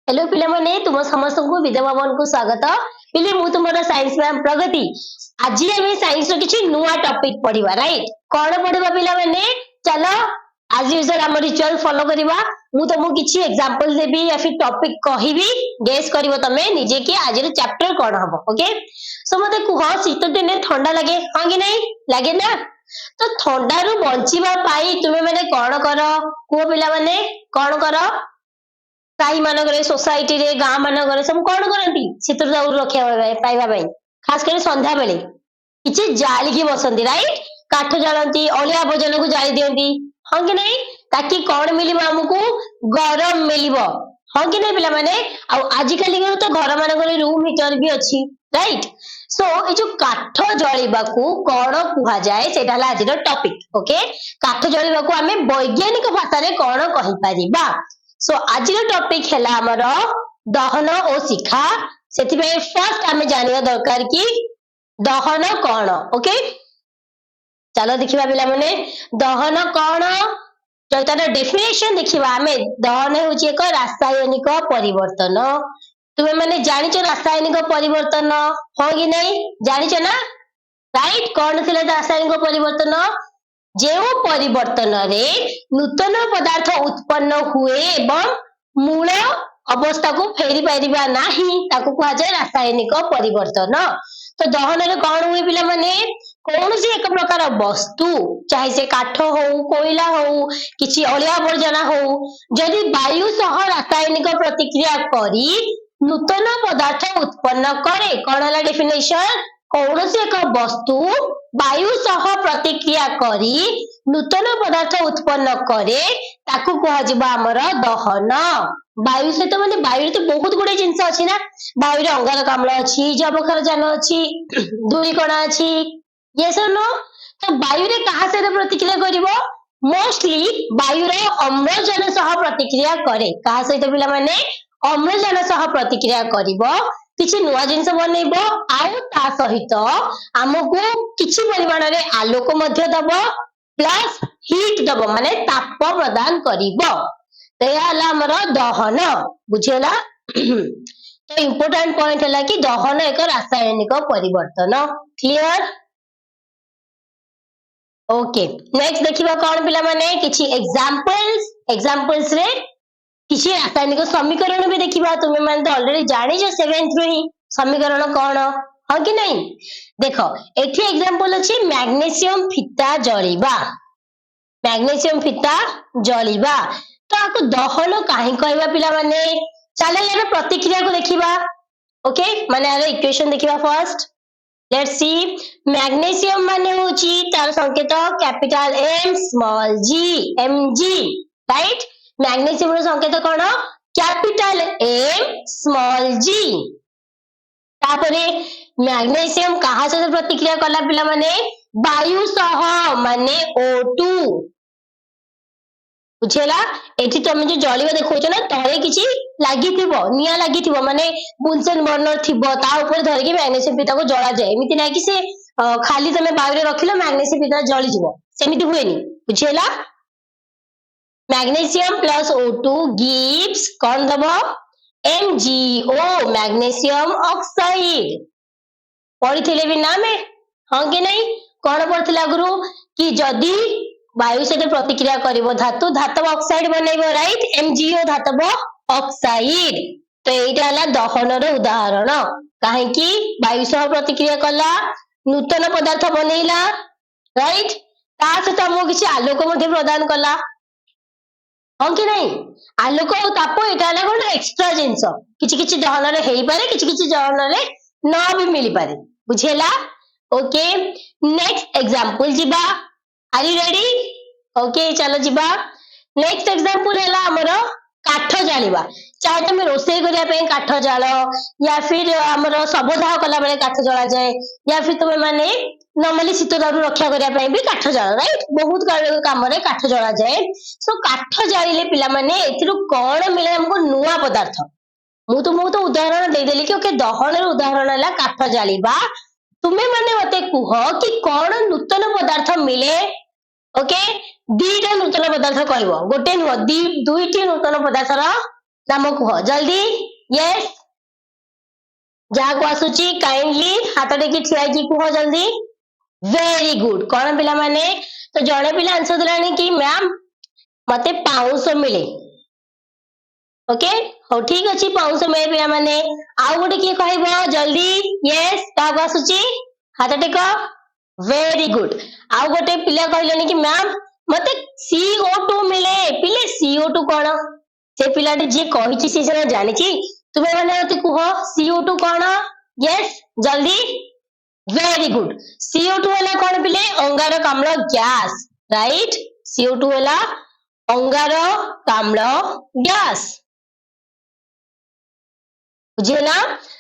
Hello पिला माने तुम समस्त को विद्या भवन को स्वागत पिले मु तुमर साइंस मैम प्रगति आज आम साइंस रो किछि नुआ टॉपिक पढ़िबा राइट कोन पढ़िबा पिला माने चलो आज यूजुअल हम रिचुअल फॉलो करिबा मु तुमको किछि एग्जांपल देबी या फिर टॉपिक कहिबी गेस करिवो तमे निजे कि आज रो चैप्टर कोन हबो ओके सो मते कुह शीत दिन ठंडा लागे हां कि नहीं लागे ना तो ठंडा रू बंचिबा पाई तुमे माने कोन करो कुह पिला माने कोन करो साई मानक सोसाइटी रे गाँ मानक सब कौन करती शीत दाऊ रखा पाइबा खास कर संध्या बेले किसी जालिकी बसंती राइट काठ जालती अलिया आवर्जन को जाली दियंती हाँ कि नहीं ताकि कौन मिल आमको गरम मिल हाँ कि नहीं पिला आजिकल तो घर मान रूम हीटर भी अच्छी राइट सो ये जो काठ जलिबा कौन कह जाए से आज टॉपिक ओके काठ जलिबा आम वैज्ञानिक भाषा कौन कहीपर सो आज टॉपिक है आमर दहन और शिखा से फर्स्ट आम जाना दरकार कि दहन कौन ओके चलो देखा पिला माने दहन कौन जो तार डेफिनेशन देखा आम दहन हूँ एक रासायनिक परिवर्तन तुम्हें मैंने जानिच रासायनिक परिवर्तन हाँ कि नहीं जानिच ना राइट कौन थी रासायनिक परिवर्तन जो परिवर्तन रे नूतन पदार्थ उत्पन्न हुए एवं मूल अवस्था को फेरी पारिबा नाही ताको कहा जाए रासायनिक परिवर्तन तो दहन रे कौन हुए पिला माने कौन सी एक प्रकार वस्तु चाहे से काठ हो कोयला हो किसी अलिया आवर्जना हो जदि वायु सह रासायनिक प्रतिक्रिया करी नूतन पदार्थ उत्पन्न करे कौन है डेफिनेशन कौन सी एक वस्तु वायु सह प्रतिक्रिया करी नूतन पदार्थ उत्पन्न करे ताकू कह आमर दहन वायु सहित मैंने वायु तो बहुत गुड़े जिनस अच्छी ना वायु अंगारकाम्ल अच्छी जबक्षारजान अच्छी धूलिकणा अच्छी ये सब नो तो वायु रे कहा सहित प्रतिक्रिया करिवो मोस्टली वायु रे अम्लजान सह प्रतिक्रिया करे कहा सहित पिला माने अम्लजान सह प्रतिक्रिया करिवो किसी नुआ जिनस बनइब आउ ता सहित आमको किसी परिमाण रे आलोक मध्य दब प्लस हीट दब माने ताप प्रदान करिवो तो यह आमर दहन बुझेला तो इम्पोर्टेंट पॉइंट है कि दहन एक रासायनिक परिवर्तन क्लियर ओके नेक्स्ट देखिबा कौन पिला माने किछि एग्जांपल्स रे किसी रासायनिक समीकरण भी देखिबा तुमे माने तो ऑलरेडी जानि जो 7th रो ही समीकरण कौन हां कि नहीं देखो एठी एग्जांपल अछि मैग्नीशियम फीता जलिबा तो आको दहन काहे कहबा पिला माने चलो यार प्रतिक्रिया को देखिबा ओके माने यार इक्वेशन देखिबा फर्स्ट लेट्स सी मैग्नीशियम माने होची तार संकेत कैपिटल एम स्मॉल जी एमजी राइट मैग्नीशियम रो संकेत कौन कैपिटल एम स्मॉल जी तापरे मैग्नीशियम कहा से प्रतिक्रिया कला पिला माने वायु सह माने O2 बुझेला एठी तुम जो जलिबा देखौछ ना तळे किछि लागिथिबो निया लागिथिबो माने बुनसेन बर्नर थिबो ता ऊपर धरि के मैग्नीशियम फीता को जळा जाय एमिति नै कि से खाली तमे बायु रे रखिलो मैग्नीशियम फीता जळि जिवो सेमिति हुएनी बुझेला मैग्नीशियम प्लस O2 गिव्स कौन दब MgO मैग्नीशियम ऑक्साइड पढ़ी थे भी ना में हाँ कि नहीं कौन पढ़ी आगु कि जदि वायु सहित प्रतिक्रिया करिवो धातु धातव ऑक्साइड बनइबो राइट MgO धातव ऑक्साइड तो एटा हला दहन रो उदाहरण काहे कि वायु सह प्रतिक्रिया कला नूतन पदार्थ बनैला राइट ता सहित हमको किछि आलोक मध्ये प्रदान कला हाँ कि नहीं आलोक और ताप यहाँ कौन एक्सट्रा जिनस कि दहन रे कि दहन रे न भी मिल पारे बुझेला ओके नेक्स्ट एग्जांपल जिबा आर यू रेडी ओके चलो जिबा नेक्स्ट एग्जांपल है हमर काठ जालिबा चाहे तुम रोषे करने काठ जाल या फिर आमर सबदाह कला बेले काठ जला जाए या फिर तुम माने नॉर्मली शीत दारू रक्षा करने भी काठ जाल राइट बहुत काम काठ जला जाए सो काठ जाले पिला माने एथिरु कौन मिले हमको नुआ पदार्थ मु तो उदाहरण देदेली कि ओके दहन उदाहरण है काठ जालिबा तुम्हें माने मते कुह कि कौन नूतन पदार्थ मिले ओके दीटा नूतन पदार्थ कहब गोटे नुह दुईटी नूतन पदार्थर नाम कह जल्दी यस जहाँ को आसुची काइंडली हाथ टेकी ठिया की कह जल्दी वेरी गुड कौन पिला माने तो जड़े पिला आंसर देलानी कि मैम मते पाउंस मिले ओके हो ठीक अच्छी पाउंस मिले पिला माने आउ गोटे किए कहबो जल्दी यस कहाँ को आसुची हाथ टेक वेरी गुड आउ गोटे पिला कहलेनी कि मैम मते CO2 मिले पिले CO2 कौन से पिलाटी जी कही सी से जानी तुम्हें मैंने कह CO2 कौन यस जल्दी वेरी गुड CO2 है कौन पिले अंगारकाम्ल गैस राइट CO2 है अंगारकाम्ल गैस बुझेना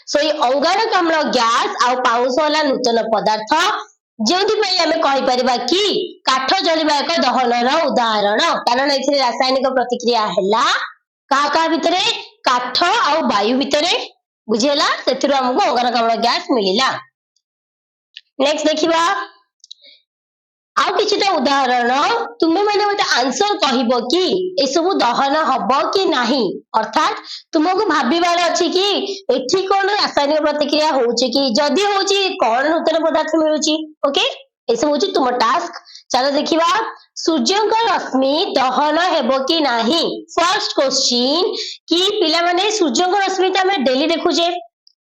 सो ये अंगारकाम्ल गैस आ पाउंस वाला नूतन पदार्थ जो आम कहीपर कि काठ जलिबा एक दहन उदाहरण कारण ए रासायनिक प्रतिक्रिया है क्या भितर काठ आ वायु भितर बुझेला से आमको अंगारकाम्ल गैस मिलला नेक्स्ट देखिबा आउ किछिटा उदाहरण तुम्हें मैंने मते आंसर कहबो कि ए सब दहन हबो कि नाही अर्थात तुमको भाबिबार अछि कि एठी कोन रासायनिक प्रतिक्रिया होउची कि जदी होउची कोन नूतन पदार्थ मिलुची ओके ए सब होउची तुम टास्क चलो देखिबा सूर्यंक रश्मि दहन हेबो कि नाही फर्स्ट क्वेश्चन कि पिला माने सूर्यंक रश्मि त हम डेली देखुजे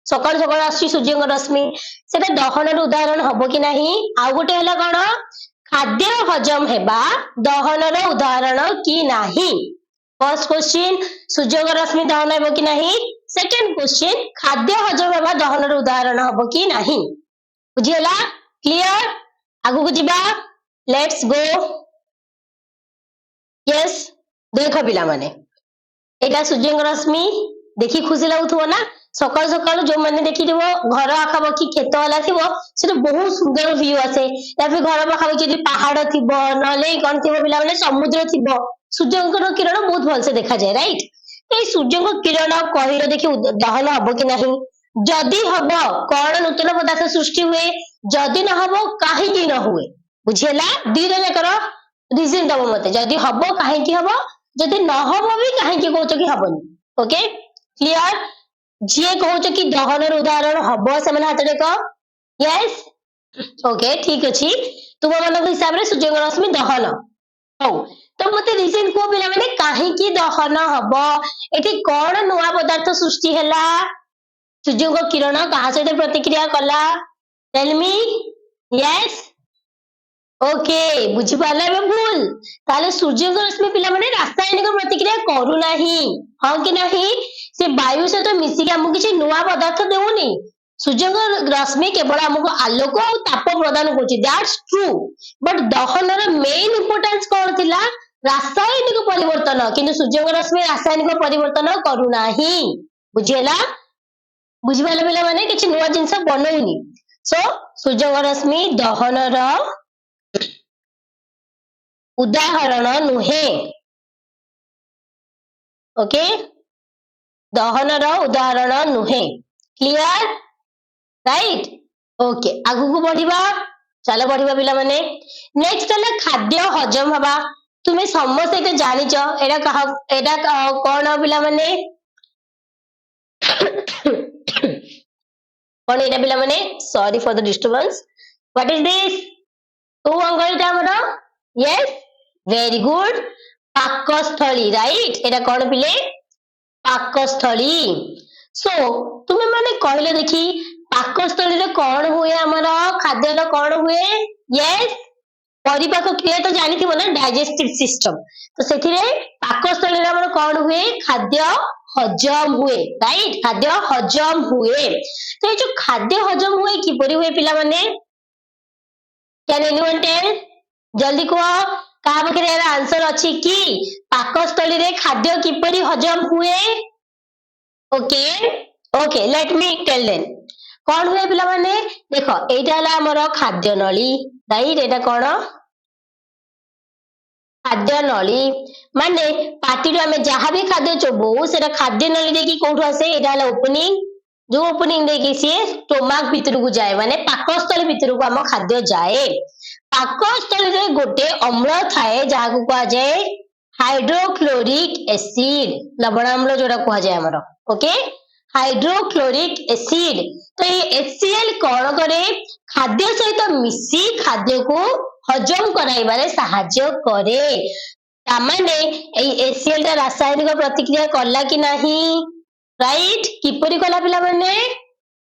सकाळ सकाळ आसी सूर्यंक रश्मि सेटा दहन उदाहरण हबो कि नाही आ गोटे हला कोन खाद्य हजम हेबा दहन उदाहरण कि नाही फर्स्ट क्वेश्चन सूर्यंक रश्मि दहन हेबो कि नाही सेकंड क्वेश्चन खाद्य हजम हेबा दहन उदाहरण हबो कि नाही बुझियला क्लियर आगु को जिबा लेट्स गो यस देखो पिला माने एटा सूर्यंक रश्मि देखि खुशी लागुथबो ना सकाल सकाल जो मैंने देखी घर आखापाखी खेत वाला थी बहुत सुंदर व्यू आसे या फिर घर पाखापाखि जो पहाड़ थी ना कौन थी पिला मैंने समुद्र थी सूर्यंकर किरण बहुत भलसे देखा जाए राइट तो सूर्य किरण कहिर देखी दहन हम कि नहीं जदि हम कौन नूतन पदार्थ सृष्टि हुए जदि न हम कहीं न हुए बुझेला दीटा जाकर रिजन दब मत जदि हम कहीं हम जदि न हम भी कहीं कौच कि हबनी ओके क्लियर जी कहूच कि दहन उदाहरण हम से हाथ टेक यस ओके ठीक अच्छी तुम मान हिसाब से सूर्य रश्मि दहन हो तो मत रिजन कह पिला मैंने कहीं दहन हम ये कौन नुआ पदार्थ सृष्टि है सूर्य किरण क्या सहित प्रतिक्रिया कला टेल मी यस ओके बुझीपार भूल ताले सूर्य रश्मि पिला माने रासायनिक प्रतिक्रिया करूना हाँ कि नहीं से वायु सहित मिसिक आमको किसी नुआ पदार्थ देउनी सूर्य रश्मि केवल आमको आलोक और ताप प्रदान दैट्स ट्रू बट दहन मेन इंपोर्टेंस कौन थिला रासायनिक परिवर्तन किंतु सूर्य रश्मि रासायनिक परिवर्तन करूना बुझेला बुझीपार पिला माने किसी नुआ जिनस बनौनी सो सूर्य रश्मि दहन उदाहरण नुहे ओके दहन उदाहरण नुहे क्लियर राइट ओके आगु को बढ़िबा चलो बढ़िबा पिला माने नेक्स्ट है खाद्य हजम हवा तुम्हें समस्त ये जानिच एटा कौन पिला माने कौन एटा पिला माने sorry for the disturbance what is this तो अंगलटा हमर यस वेरी गुड पाकस्थली राइट एटा कौन पिले पाकस्थली सो तुम्हें माने कहले देखी पाकस्थली रे कौन हुए हमर खाद्य कौन हुए यस परिपाक क्रिया तो जानी थी ना डाइजेस्टिव सिस्टम तो से पाकस्थली रे हमर कौन हुए खाद्य हजम हुए राइट खाद्य हजम हुए तो ये जो खाद्य हजम हुए किपरि हुए पिला माने कैन एनीवन टेल जल्दी कह कहा पाखे आंसर अच्छी कि पाकस्थली रे खाद्य किपरि हजम हुए okay okay let me tell then कौन हुए पिला माने देखो एटा हला हमर खाद्य नली राइट एटा कौन खाद्य नली माने पार्टी आम जहाँ भी खाद्य चोबू से खाद्य नली देखी कौटू आसे एटा हला ओपनिंग जो ओपनिंग देखी सी स्टोमाक भितर को जाए माने पाकस्थली भितर को आम खाद्य जाए पाकस्थली रे गोटे अम्ल थाए जहाँ को कहा जाए हाइड्रोक्लोरिक एसिड लवण अम्ल जोड़ा कह जाए आमर ओके हाइड्रोक्लोरिक एसिड तो ये HCl कौन करे खाद्य सहित मिसी खाद्य को हजम कराइबारे साहाय्य करे तामाने HCl टा रासायनिक प्रतिक्रिया कला कि नाही राइट किपरि कला पिला माने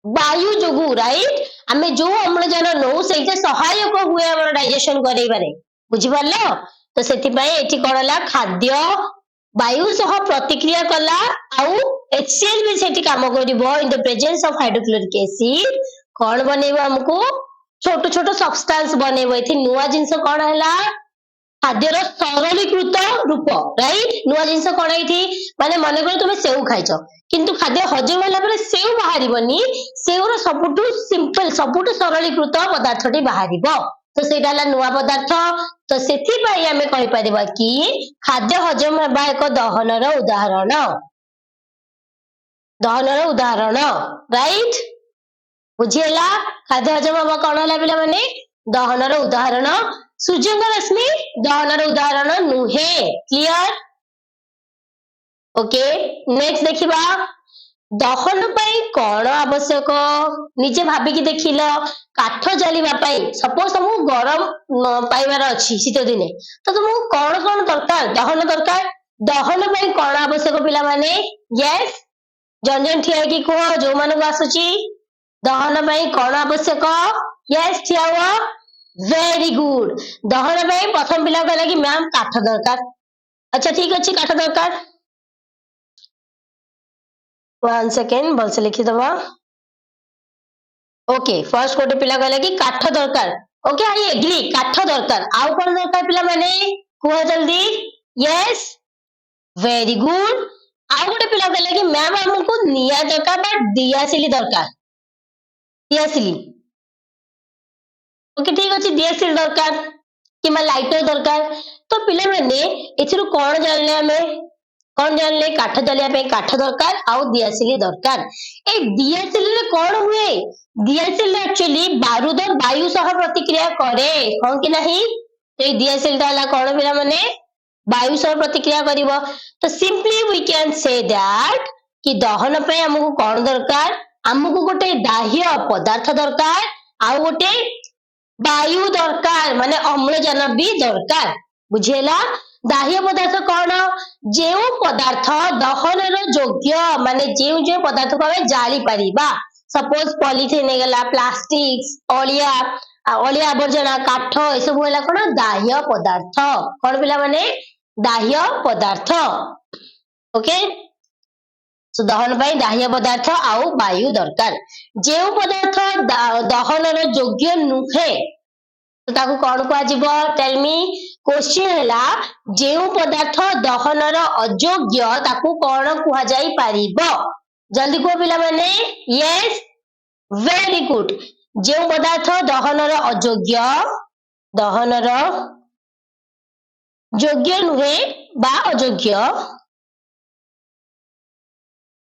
वायु जोगु राइट आमे जो अम्लजान नौ सेटा सहायक हुए हमर डाइजेशन करैबारे बुझि पारलो तो सेति पई एठी कोनला खाद्य वायु सह प्रतिक्रिया कला आउ HCl भी सेठी काम करिवो in the presence of hydrochloric acid कोन बनेबो हमको छोट छोट सब्सटेंस बनेबो एथि नुवा जिंस कोन हला खाद्यर सरलीकृत रूप राइट नुआ जिंस कोन एथि माने मने कर तुमे सेउ खाइछो किंतु खाद्य हजम होला परे सेउ बाहरिबनी सेउर सबुटु सिंपल सबुटु सरलीकृत पदार्थटी बाहरिबो तो सेटा हला नुआ पदार्थ तो सेथि पई हमें कहि परिबा कि खाद्य हजम हेबा एक दहनर उदाहरण राइट बुझिएला खाद्य हजम हेबा कोन हला पिला माने दहनर उदाहरण सूर्यंग रश्मि दहनर उदाहरण नुहे क्लियर ओके नेक्स्ट देखिबा दहन पई कोन आवश्यक निजे भाबी कि देखिलो काठ जलिबा पई सपोज हमु गरम पाइबार अछि शीत दिने तो तुमु कोन कोन दरकार दहन पई कोन आवश्यक पिला माने यस जन जन ठिया कि को जो माने आसुची दहन पई कोन आवश्यक यस ठिया हुआ वेरी गुड दहन पई प्रथम पिला कहला कि मैम काठ दरकार अच्छा ठीक अछि काठ दरकार 1 सेकेंड भल से लिखि दबा ओके फर्स्ट गोटे पिला कहला कि काठ दरकार ओके आई एग्री काठ दरकार आउ कोन दरकार पिला माने कुह जल्दी यस वेरी गुड आउ गोटे पिला कहला कि मैम हमको निया दरकार बा दियासिली दरकार दियासिली ओके ठीक अछि दियासिली दरकार किमा लाइटर दरकार तो पिला माने एथिरु कोन जानले हमें कौन जानले काठ जलिया पे काठ दरकार आउ दियासिली दरकार ए दियासिली रे कौन हुए दियासिली एक्चुअली बारूद वायु सह प्रतिक्रिया करे कौन कि नहीं तो ए दियासिली ला कौन पिला माने वायु सह प्रतिक्रिया करिवो तो simply we can say that कि दहन पे हमको कौन दरकार हमको गोटे दाह्य पदार्थ दरकार आउ गोटे वायु दरकार माने अम्लजान भी दरकार बुझेला दाह्य पदार्थ कौन जो पदार्थ दहन योग्य माने जो पदार्थ को हमें जाली पारिबा सपोज पॉलिथिन गला प्लास्टिक अलिया अलिया आवर्जना काठ ए सब होला कोन दाह्य पदार्थ कोन पिला माने दाह्य पदार्थ ओके सो दहन पई दाह्य पदार्थ आउ वायु दरकार जो पदार्थ दहन योग्य नुहे तो ताकू कौन कह टेल मी क्वेश्चन हैला जेउ पदार्थ दहनर अयोग्य ताकू कौन कह जाई पारिबो जल्दी को पिला माने यस वेरी गुड जेउ पदार्थ दहनर अयोग्य दहनर योग्य नुहे बा अयोग्य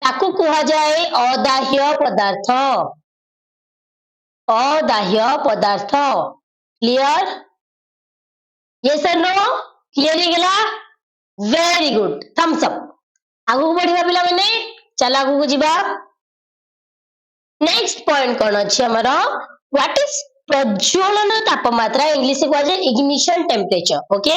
ताकू कह जाए अदाह्य पदार्थ clear yes or no clear हो गला वेरी गुड थम्स अप आगु बढ़िबा पिला माने चल आगु जीवा नेक्स्ट पॉइंट कोन अछि हमर व्हाट इज प्रज्वलन तापमात्रा इंग्लिश को जाय इग्निशन टेम्परेचर ओके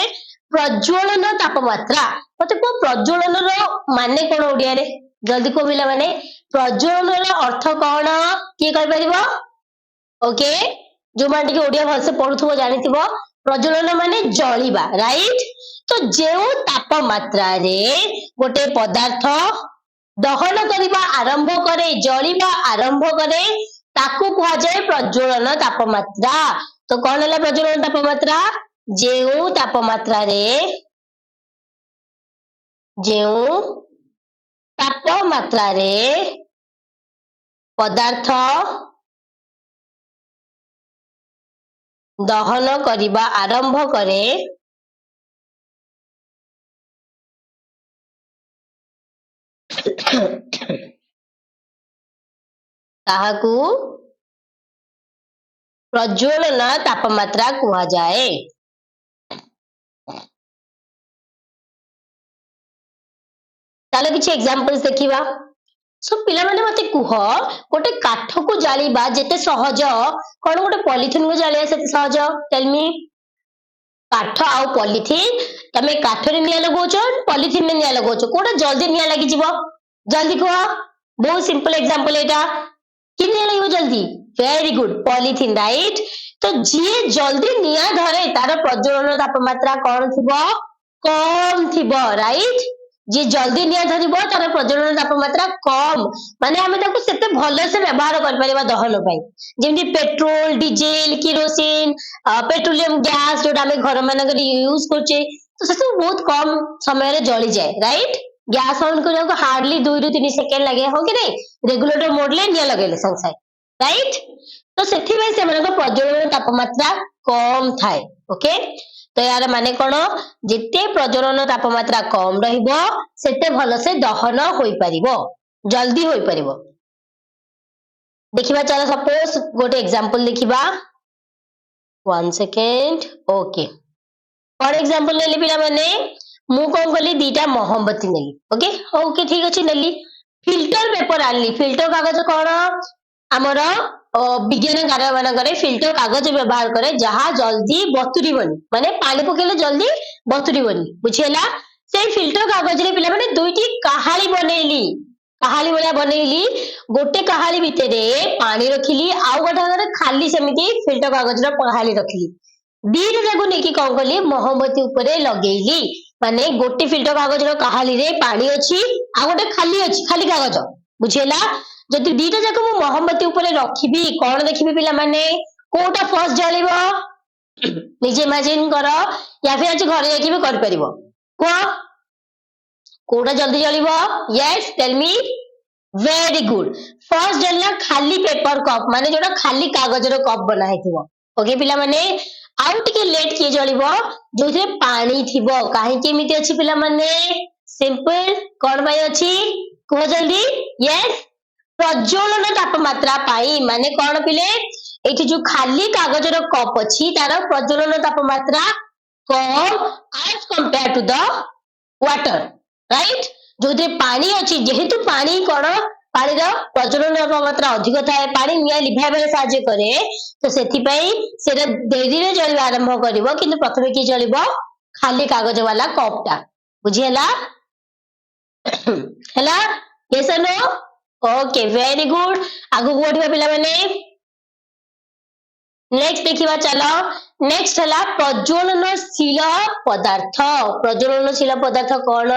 प्रज्वलन तापमात्रा मते को प्रज्वलन रो माने कोन ओडिया रे जल्दी को पिला माने प्रज्वलन रो अर्थ कोन की कहि परिबो ओके जो मान टिके ओडिया भाषा पढुथबो जानिथिबो प्रज्वलन माने जळिबा राइट तो जेउ तापमात्रा रे गोटे पदार्थ दहन करिबा आरंभ करे जळिबा आरंभ करे ताकू कहा जाए प्रज्वलन तापमात्रा तो कौन है प्रज्वलन तापमात्रा जेउ तापमात्रा रे पदार्थ दहन करिबा आरंभ करे ताहाकू प्रज्वलन तापमात्रा कहा जाए चलो किसी एग्जांपल्स देखिबा सो पिला माने मते कुह गोटे काठ को जालिबा जेते सहज कोन गोटे पॉलिथिन को जालिया सेते सहज टेल मी काठ आउ पॉलिथिन तमे काठ रे निया लगोचो पॉलिथिन रे निया लगोचो कोटा जल्दी निया लागि जिवो जल्दी कह बहुत सिंपल एग्जांपल एटा कि निया लागिवो जल्दी वेरी गुड पॉलिथिन राइट तो जी जल्दी निया धरे तार प्रज्वलन तापमात्रा कौन थिबो कम थिबो राइट जी जल्दी निया धरिबो तार प्रज्वलन तापमात्रा कम माने हमें ताको सेते भलो से व्यवहार कर परिबा दहन पई जेमि petrol diesel kerosene petroleum gas जोटा हमें घर मानक यूज करछे तो से सब बहुत कम समय रे जली जाए राइट गैस ऑन करने को हार्डली 2 रु 3 सेकंड लगे हो कि नहीं रेगुलेटर मोड ले निया लगेले संग साथ राइट तो सेठी में से मानक प्रज्वलन तापमात्रा कम थाए ओके तो यार माने कोन जेते प्रज्वलन तापमात्रा कम रहिबो सेते भलो से दहन होई परिबो जल्दी होई परिबो देखिबा चलो सपोज गोटे एग्जांपल देखिबा 1 सेकंड ओके फॉर एग्जांपल नेली पिला माने मु कोन कली दीटा मोहब्बती नेली ओके ओके ठीक अछि नेली फिल्टर पेपर आनली फिल्टर कागज कोन हमर विज्ञान कार्य मानकरे फिल्टर कागज व्यवहार करे जहाँ जल्दी बतुरीबनी माने पानी पकेले जल्दी बतुरीबनी बुझिला से फिल्टर कागज रे पिला माने दुईटी कहाली बनेली कहाली भलिया बनैली गोटे कहाली भितरे पानी रखिली आउ गोटे खाली सेमिति फिल्टर कागज रे कहाली रखिली दीटा जाको नेकी कौन कली मोहब्बती उपरे लगेली माने गोटे फिल्टर कागज रो कहाली रे पानी अछि आ गोटे खाली अछि खाली कागज बुझिला जदि दीटा जाको मु मोहब्बती उपरे रखिबी कोन देखिबी पिला माने कोटा फर्स्ट जलिबो निजे इमेजिन करो या फिर आज घरे जाके भी कर परिबो को कोटा जल्दी जलिबो yes tell me very good first जलना खाली पेपर कप माने जोटा खाली कागज रो कप बना हेतिबो ओके पिला माने आउ टिके लेट किए जलिबो जोथे पानी थिबो काहे के एमिति अछि पिला माने सिंपल कोन भाई अछि को जल्दी यस प्रज्वलन तापमात्रा पाई माने कोन पिले एठी जो खाली कागज रो कप अछि तार प्रज्वलन तापमात्रा कम as compare to the water right जोथे पानी अछि जेहेतु पानी कोन पानी रो प्रज्वलन तापमात्रा अधिक थाए पानी निया लिभाबे साहाय्य करे तो सेथि पई सेरा देरी रे जलिबा आरंभ करिवो किंतु प्रथमे की जलिबो खाली कागज वाला कपटा बुझियला हैला yes or no okay very good आगु गोठिबा पिला माने नेक्स्ट देखिबा चलो नेक्स्ट हला प्रज्वलनशील पदार्थ कोन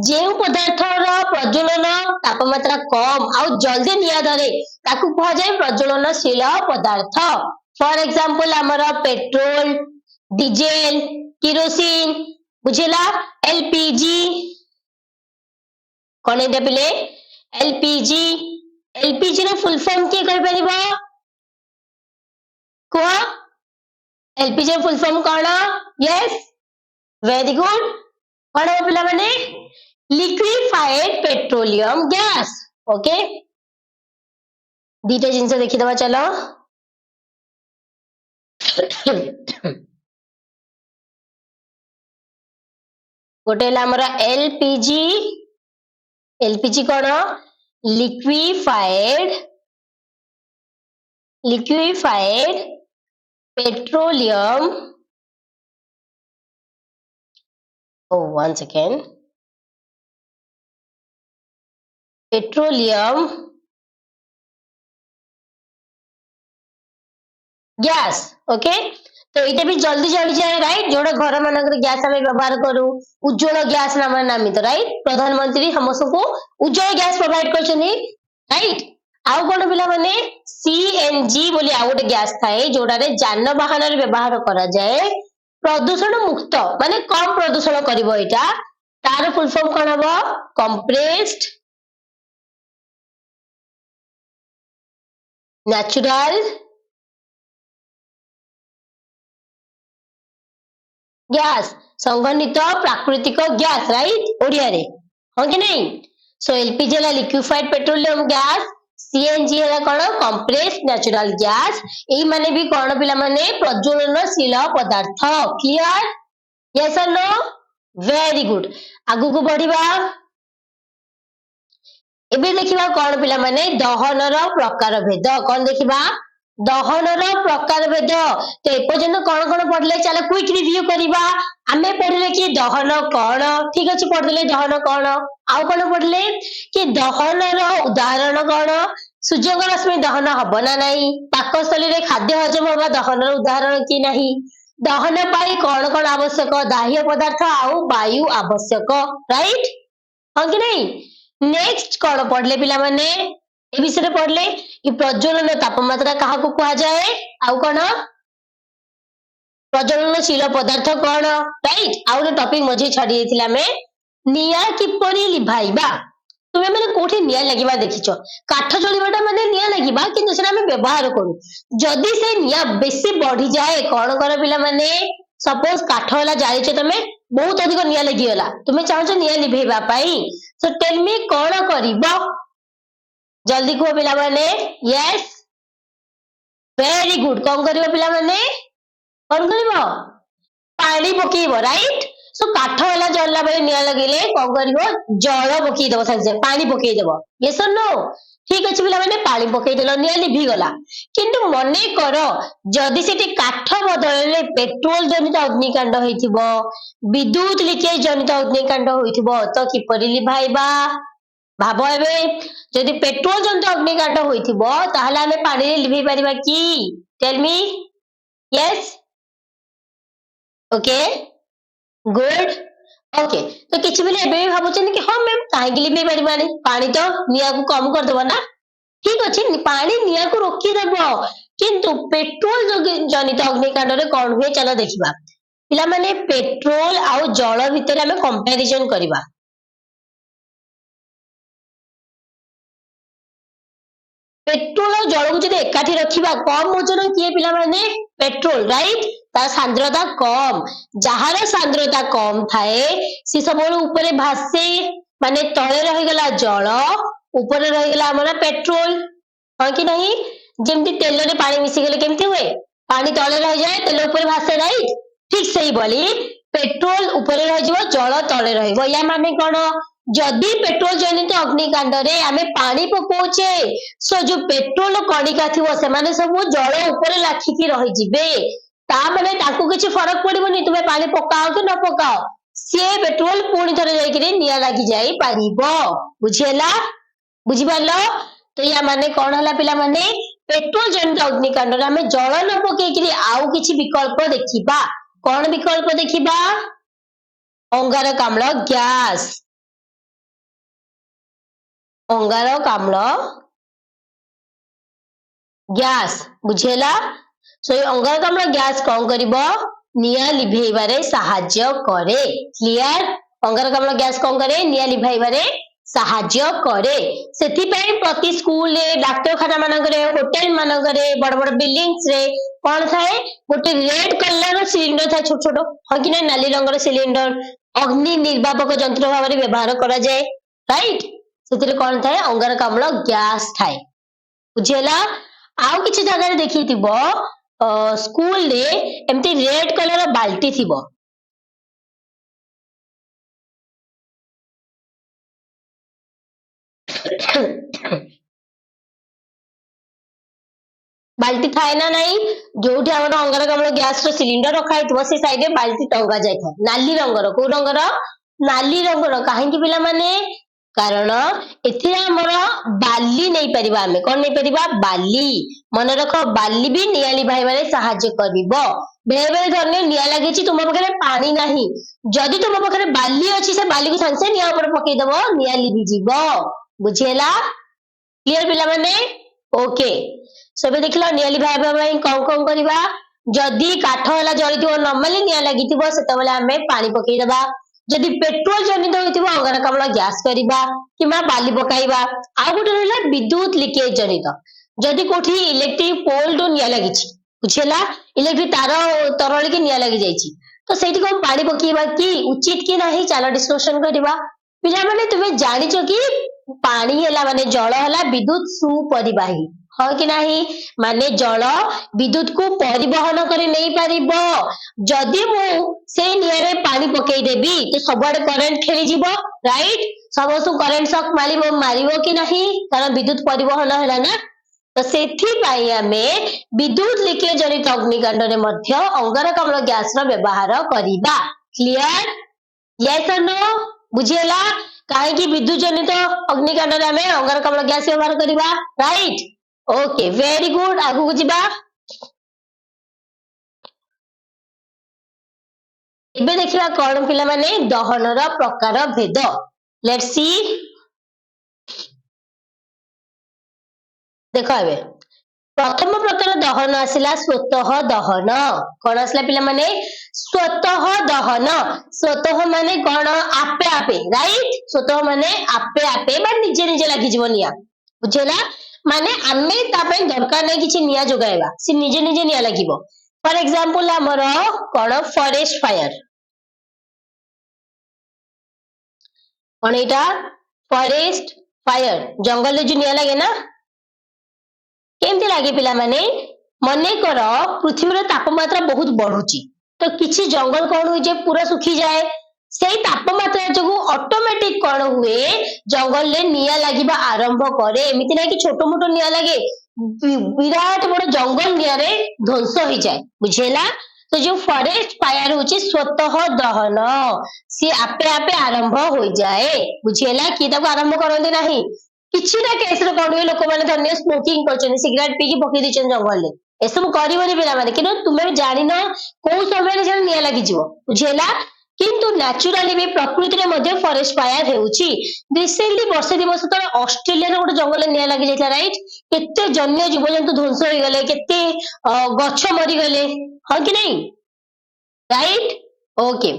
जे पदार्थ रो प्रज्वलन तापमात्रा कम आ जल्दी निया धरे ताकू कह जाय प्रज्वलनशील पदार्थ फॉर एग्जांपल हमर पेट्रोल डीजेल केरोसिन बुझिला एलपीजी कोन एटा पिले एलपीजी एलपीजी रो फुल फॉर्म के कहि परिबो को एलपीजी फुल फॉर्म कोन यस वेरी गुड कोन हो पिला माने लिक्विफाइड पेट्रोलियम गैस ओके दीटा जिनसे देखि दबा चलो गोटे हमरा एलपीजी एलपीजी कोन liquefied petroleum oh one second petroleum gas okay तो इते भी जल्दी जली जाए राइट जोड़ा घर मानक गैस आम व्यवहार करू उज्जवल गैस नाम नामित राइट प्रधानमंत्री समस्त को उज्जवल गैस प्रोवाइड कर राइट आउ कौन पिला माने सीएनजी बोली आउ गोटे गैस थाए जोड़ा रे जानवाहन रे व्यवहार करा जाए प्रदूषण मुक्त माने कम प्रदूषण करिवो एटा तार फुल फॉर्म कोन हबो कंप्रेस्ड नेचुरल गैस संघनित प्राकृतिक गैस राइट ओडिया रे हां कि नहीं सो एलपीजी ला लिक्विफाइड पेट्रोलियम गैस सीएनजी है कोन कंप्रेस्ड नेचुरल गैस एई माने भी कोन पिला माने प्रज्वलनशील पदार्थ clear yes or know very good आगु को बढ़िबा एबे देखिबा कौन पिला माने दहनर प्रकार भेद कौन देखिबा दहनर प्रकार भेद तो एपर्यंत कौन कौन पढ़ले चलो क्विक रिव्यू करबा आमे पढ़ले कि दहन कौन ठीक अछि पढ़ले दहन कौन आउ कौन पढ़ले कि दहनर उदाहरण कौन सूर्य रश्मि दहन हब ना नहीं पाकस्थली रे खाद्य हजम होबा दहनर उदाहरण कि नहीं दहन पाई कौन कौन आवश्यक दाह्य पदार्थ आउ वायु आवश्यक राइट हाँ कि नहीं नेक्स्ट कौन पढ़ले पिला माने ए विषय पढ़ले कि प्रज्वलन तापमात्रा क्या कह जाए आउ कौन प्रज्वलनशील पदार्थ कौन राइट आउ टॉपिक मझे छाड़ी निया किपरि लिभाइबा तुम्हें मैंने कोठी निया लगिबा देखिछ काठ जलिबाटा माने निया लगिबा किंतु सेना हमें व्यवहार करू जदि से निया बेसी बढ़ी जाए कौन कर पिला माने सपोज काठ वाला जाइछ तमे बहुत अधिक निया लगी गला तुम्हें चाहो निया लिभेबा पाई सो टेल मी कौन करिबो जल्दी कहो पिला माने यस वेरी गुड कौन करिबो पिला माने कौन करिबो पानी पकेइबो राइट सो काठ वाला जलला बेले निया लगिले कौन करिबो जल पकेइ देबो संगे पानी पकेइ देबो यस और नो ठीक अछि पिला माने पानी पकेइ देलो निया लिभि गला किंतु मने करो जदि सेठी काठ बदलले पेट्रोल जनित अग्निकांड होइथिबो विद्युत लीकेज जनित अग्निकांड होइथिबो तो किपरि लिभाइबा भाबो एबे जदि पेट्रोल जनित अग्निकांड होइथिबो ताहले हमें पानी रे लिभि परिबा की tell me yes okay good okay तो किछि बेले एबे भाबुछन कि हां मैम काहे के लिभि परिबानी पानी तो निया को कम कर देबो ना ठीक अछि पानी निया को रोकी देबो किंतु पेट्रोल जनित अग्निकांड रे कोन हुए चलो देखिबा पिला माने पेट्रोल आउ जल भितर हमें कंपैरिजन करबा पेट्रोल और जल को जब एकाठी रखिबा कम ओजन किए पिला माने पेट्रोल राइट तार सांद्रता कम जहार सांद्रता कम थाए सी सब ऊपर भासे माने तळे रही गला जल ऊपर रही गला हमर पेट्रोल हां कि नहीं जेमती तेल रे पानी मिसी गेले केमती हुए पानी तळे रह जाए तेल ऊपर भासे राइट ठीक सही बोली पेट्रोल ऊपर रह जिवो जल तळे रहइबो या माने कोन जदि पेट्रोल जनित अग्निकांड रे आमे पानी पकोचे सो जो पेट्रोल कणिका थिवो से माने सब जल ऊपर लाखिकी रहि जिबे ता माने ताकू किछि फरक पड़िबोनी तुमे पानी पकाओ कि न पकाओ से पेट्रोल पूरी थरे जाई कि निया लागि जाई पारिबो बुझियला बुझि पारलो तो या माने कोन हला पिला माने पेट्रोल जनित अग्निकांड रे आमे जल न पके कि आउ किछि विकल्प देखिबा कोन विकल्प देखिबा अंगारकाम्ल गैस अंगारकाम्ल गैस बुझेला सो अंगारकाम्ल गैस कौन करिबो निया लिभेइबारे सहाय्य करे क्लियर अंगारकाम्ल गैस कौन करे निया लिभाइबारे सहाय्य करे सेथि पई प्रति स्कूल रे डाक्तरखाना मानकरे होटल मानकरे बड़ बड़ बिल्डिंग्स रे कोन थाए गोटे रेड कलर रो सिलिंडर थाए छोट छोट ह कि ना नाली रंग रो सिलिंडर अग्नि निर्वापक यंत्र भाबरे व्यवहार करा जाए राइट सेथिरे कोन थाए अंगारकाम्ल गैस थाए बुझेला आउ किछि जगह रे देखिथिबो स्कूल रे एमती रेड कलर बाल्टी थिबो बाल्टी थाए ना नहीं जोठी हमर अंगारकाम्ल गैस रो सिलिंडर रखा हितबो से साइड रे बाल्टी टंगा जाय था नाली रंगर को रंगर नाली रंगर काहे कि पिला माने कारण एथिरा हमर बाली नै परिबा हमें कोन नै परिबा बाली मन रख बाली भी नियाली भाई माने सहाय्य करिवो बेले बेले धरने निया लागिछि तुम पखरे पानी नाही जदि तुम पखरे बाली अछि से बाली को संसे निया ऊपर पकई देबो निया लिबि जीवो बुझेला क्लियर पिला माने ओके सबे देखला नियाली भाई कौन कौन करबा जदि काठ वाला जळिथिबो नॉर्मली निया लागिथिबो सेतबेले हमें पानी पकई देबा जदि पेट्रोल जनित होइथिबो अंगारकाम्ल गैस करबा किमा बाली पकाइबा आ गोटे रहला विद्युत लीकेज जनित जदि कोठी इलेक्ट्रिक पोल डो निया लागिछि बुझेला इलेक्ट्रिक तार तरळी के निया लागि जाइछि तो सेठी कोन पानी पकीबा की उचित की नाही चलो डिस्कशन करबा पिला माने तुमे जानिछो की पानी हैला माने जल हैला विद्युत सुपरिवाही हाँ कि नहीं माने जल विद्युत को परिवहन करे नहीं पारिबो जदि मु से निया रे पानी पकई देबी तो सबआडे करंट खेली जीवो राइट समस्त करेन्ट शॉक मारिबो कि नहीं कारण विद्युत परिवहन है ना तो सेथिपाई आमे विद्युत लीकेज जनित अग्निकांड रे मध्य अंगारकाम्ल गैस रो व्यवहार करिबा क्लियर यस और नो बुझियला काहे कि विद्युत जनित अग्निकांड रे आमे अंगारकाम्ल गैस व्यवहार करिबा राइट ओके वेरी गुड आगु बुझिबा एबे देखिबा कोन पिला माने दहन रो प्रकार भेद लेट्स सी देखो एबे प्रथम प्रकार दहन आसिला स्वतः दहन कौन आसिला पिला माने स्वतः दहन स्वतः माने कौन आपे आपे राइट स्वतः माने आपे आपे बा निजे निजे लागि जीव निया बुझेला माने आमे ता पे दरकार नै किछि निया जोगाइबा से निजे निजे निया लागिबो फॉर एग्जांपल हमर कौन फॉरेस्ट फायर कौन एटा फॉरेस्ट फायर जंगल रे जो निया लागे ना केमती लगे पिला माने मने कर पृथ्वी तापमात्रा बहुत बढ़ुची तो किसी जंगल कौन हुए पूरा सुखी जाए से तापमात्रा जो ऑटोमेटिक कौन हुए जंगल ले निया लागिबा आरंभ करे एमिति ना कि छोटो मोटो निया लागे विराट बड़ जंगल निया रे ध्वंस हो जाए बुझेला तो जो फॉरेस्ट फायर होची स्वतः दहन सी आपे आपे आरंभ हो जाए बुझेला कि तब आरंभ करंदी नाही किछि ना केस रे कोन लोक माने धन्य स्मोकिंग करछन सिगरेट पी की पकी दिछन जंगल ले ए सब करिवनी पिला माने किनो तुमे जानि न को समय रे जन निया लागि जिवो बुझेला किंतु नेचुरली भी प्रकृति रे मध्ये फॉरेस्ट फायर हेउची रिसेंटली वर्ष दिवस तळे ऑस्ट्रेलिया रे गोटे जंगल निया लागि जाइता राइट केते जन्य जीव जंतु ध्वंस हो गले केते गछ मरि गले ह कि नहीं राइट ओके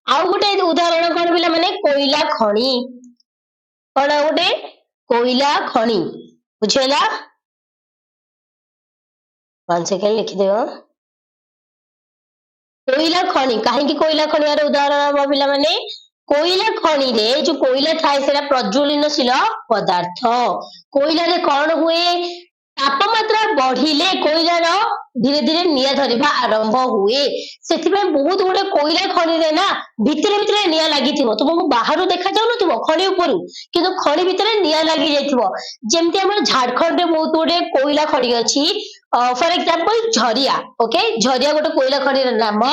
आउ गोटे उदाहरण कोन पिला माने कोयला खणी कोन गोटे कोयला खणी बुझेला 1 सेकंड लिखि देओ कोयला खणी काहे कि कोयला खणी यार उदाहरण पिला माने कोयला खणी रे जो कोयला थाए सेरा प्रज्वलनशील पदार्थ कोयला रे कोन हुए तापमात्रा बढ़िले कोयलार धीरे धीरे निया धरिबा आरंभ हुए सेथिबे बहुत गुडे कोयला खणी रे ना भितरे भितरे निया लागिथिबो तुमको बाहरु देखा जाउनथिबो खणी उपरु किंतु खणी भितरे निया लागि जाइथिबो जेमति हमर झारखंड रे बहुत गुडे कोयला खणी अछि for example Jharia okay Jharia गोटे कोयला खणी रे नाम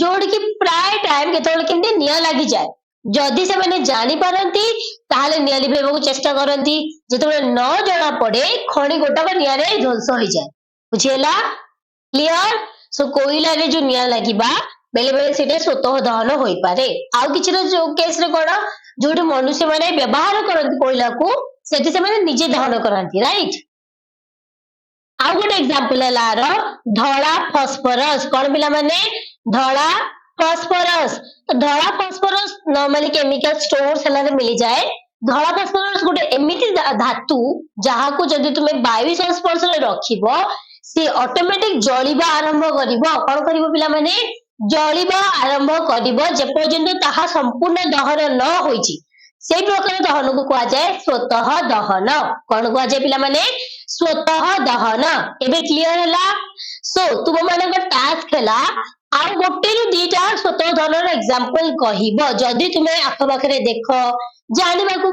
जोड़ की प्राय टाइम केतବେଳେ केमति निया लागि जाए जदि से मैंने जानी पारंती ताहले निया लिभेबो चेष्टा करंती जेतବେଳେ न जणा पड़े खणी गोटाक निया रे ध्वंस हो जाए बुझियला क्लियर सो कोयला रे जो निया लागिबा बेले बेले सेटा स्वतः दहन होई पारे आउ किछि जो केस रे कोन जोटे मनुष्य माने व्यवहार करंती कोयला को सेति से माने निजे दहन करंती राइट आउ गोटे एग्जांपल लार धड़ा फास्फोरस कोन पिला माने धड़ा फास्फोरस तो धड़ा फास्फोरस नॉर्मली केमिकल स्टोर सेलारे मिल जाए धड़ा फास्फोरस गोटे एमिति धातु जहा को जदि तुमे वायु संस्पर्श रे रखिबो से ऑटोमेटिक जळिबा आरंभ करिवो कोन करिवो पिला माने जळिबा आरंभ करिवो जे पर्यंत ताहा संपूर्ण दहन न होईची से प्रकार दहन को कहा जाए स्वतः दहन कोन कहा जाए पिला माने स्वतः दहन एबे क्लियर हला सो तुम मानक टास्क हला आ गोटे रु दीटा स्वतः दहन एग्जांपल कहिबो जदि तुमे आखो पाखरे देखो जानिबा को